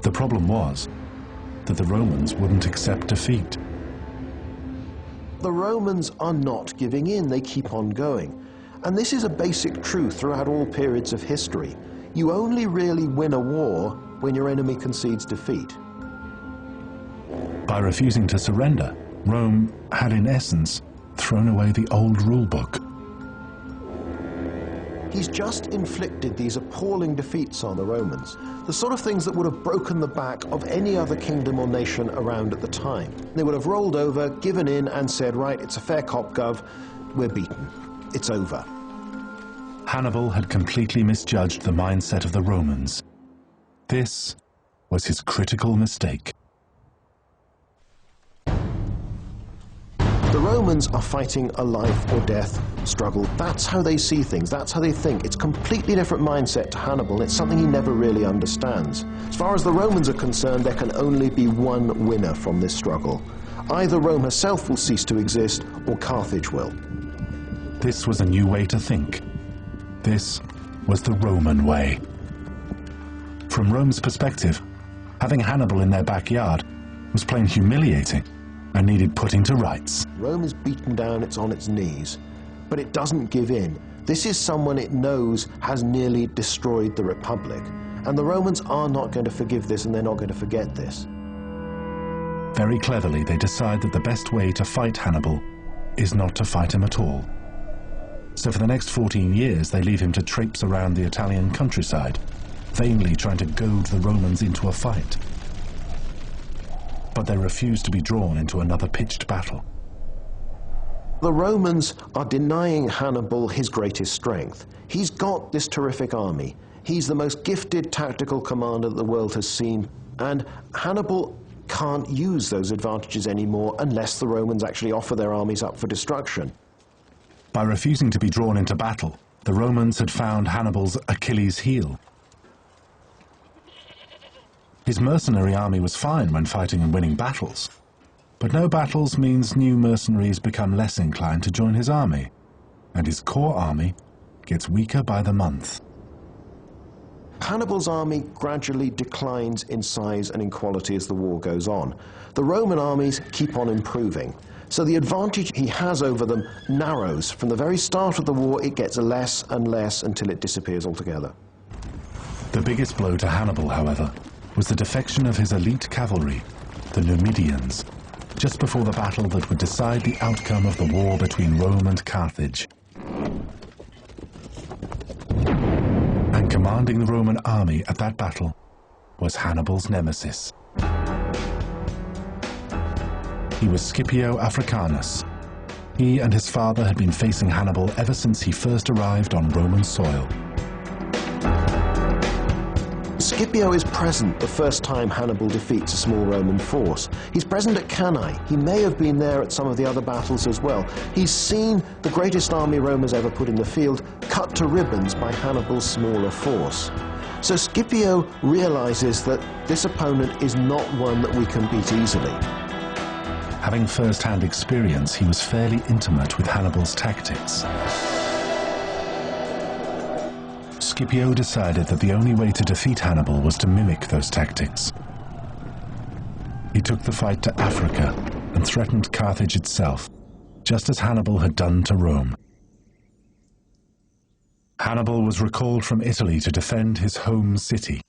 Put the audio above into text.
The problem was that the Romans wouldn't accept defeat. The Romans are not giving in, they keep on going. And this is a basic truth throughout all periods of history. You only really win a war when your enemy concedes defeat. By refusing to surrender, Rome had in essence thrown away the old rule book. He's just inflicted these appalling defeats on the Romans, the sort of things that would have broken the back of any other kingdom or nation around at the time. They would have rolled over, given in, and said, right, it's a fair cop, Gov, we're beaten. It's over. Hannibal had completely misjudged the mindset of the Romans. This was his critical mistake. The Romans are fighting a life or death struggle. That's how they see things. That's how they think. It's a completely different mindset to Hannibal. It's something he never really understands. As far as the Romans are concerned, there can only be one winner from this struggle. Either Rome herself will cease to exist, or Carthage will. This was a new way to think. This was the Roman way. From Rome's perspective, having Hannibal in their backyard was plain humiliating and needed putting to rights. Rome is beaten down, it's on its knees, but it doesn't give in. This is someone it knows has nearly destroyed the Republic, and the Romans are not going to forgive this, and they're not going to forget this. Very cleverly, they decide that the best way to fight Hannibal is not to fight him at all. So for the next 14 years, they leave him to traipse around the Italian countryside, vainly trying to goad the Romans into a fight. But they refuse to be drawn into another pitched battle. The Romans are denying Hannibal his greatest strength. He's got this terrific army. He's the most gifted tactical commander that the world has seen, and Hannibal can't use those advantages anymore unless the Romans actually offer their armies up for destruction. By refusing to be drawn into battle, the Romans had found Hannibal's Achilles' heel. His mercenary army was fine when fighting and winning battles, but no battles means new mercenaries become less inclined to join his army, and his core army gets weaker by the month. Hannibal's army gradually declines in size and in quality as the war goes on. The Roman armies keep on improving, so the advantage he has over them narrows. From the very start of the war, it gets less and less until it disappears altogether. The biggest blow to Hannibal, however, was the defection of his elite cavalry, the Numidians, just before the battle that would decide the outcome of the war between Rome and Carthage. And commanding the Roman army at that battle was Hannibal's nemesis. He was Scipio Africanus. He and his father had been facing Hannibal ever since he first arrived on Roman soil. Scipio is present the first time Hannibal defeats a small Roman force. He's present at Cannae. He may have been there at some of the other battles as well. He's seen the greatest army Rome has ever put in the field cut to ribbons by Hannibal's smaller force. So Scipio realizes that this opponent is not one that we can beat easily. Having first-hand experience, he was fairly intimate with Hannibal's tactics. Scipio decided that the only way to defeat Hannibal was to mimic those tactics. He took the fight to Africa and threatened Carthage itself, just as Hannibal had done to Rome. Hannibal was recalled from Italy to defend his home city.